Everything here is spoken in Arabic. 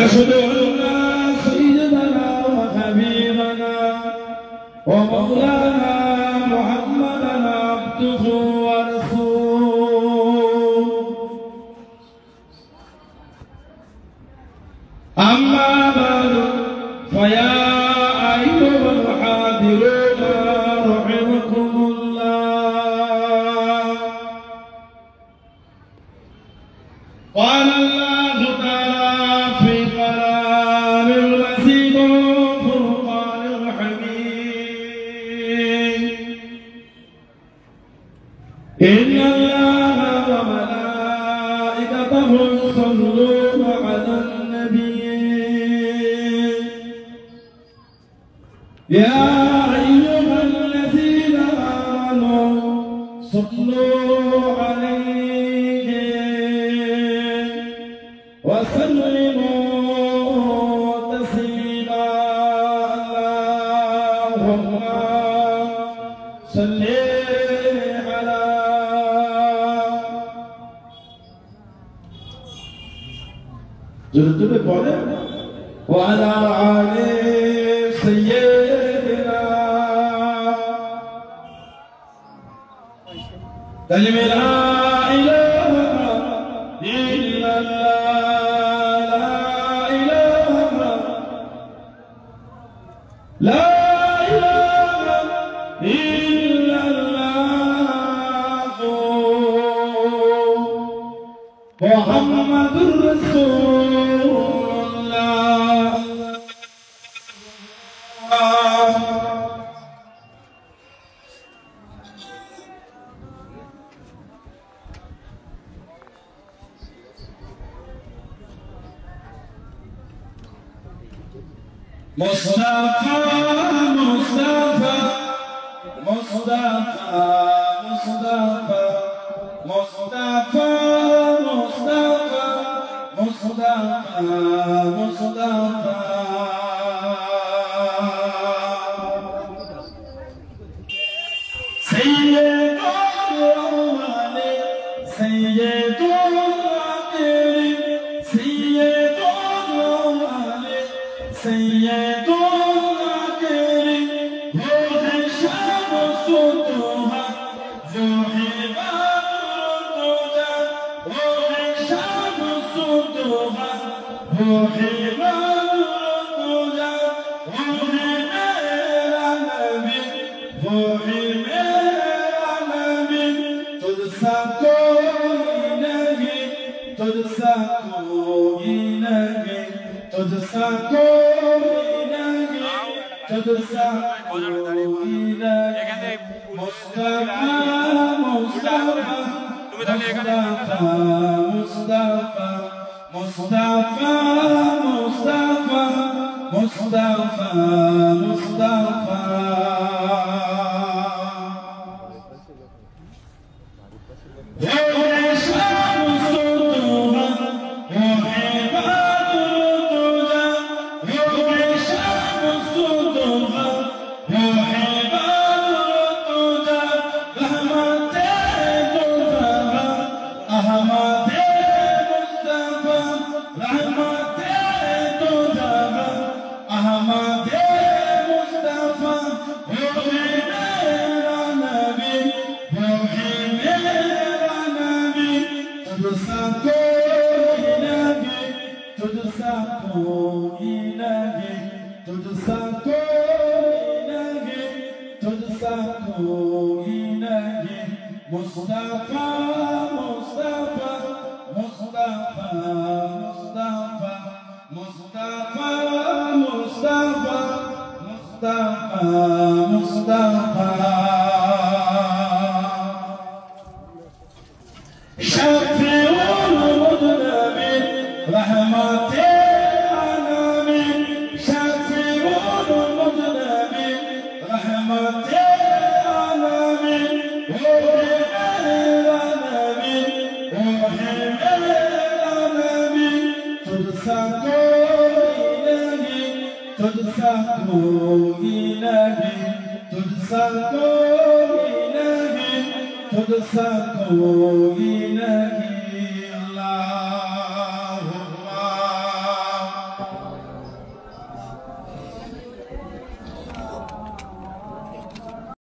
ونشهد أن سيدنا وحبيبنا ومولانا محمدا عبده ورسوله أما بعد فيا أيها الحاضرون رحمكم الله قال الله تعالى في كلام المزيد فرقان الحميد إن الله وملائكته يصلون على النبي يا أيها الذين آمنوا صلوا عليه وسلموا تسليما اللهم صل على جلد بوله وعلى آل سيدنا كلمة لا إله إلا الله لا إله إلا الله محمد رسول الله مصطفى مصطفى مصطفى مصطفى مصطفى مصطفى مصطفى سيد الأولين سيد الآخرين سيد الأولين سيد الآخرين روح الشمس صوتها روح الهدى روح الشمس صوتها روح الهدى روح ميرا نبي روح ميرا نبي تدسا کوئی نہیں تدسا کوئی نہیں تدسا کوئی نہیں تدسا کوئی نہیں مصطفی مصطفی مصطفی مصطفی مصطفی مصطفی تدسا کوئی نہیں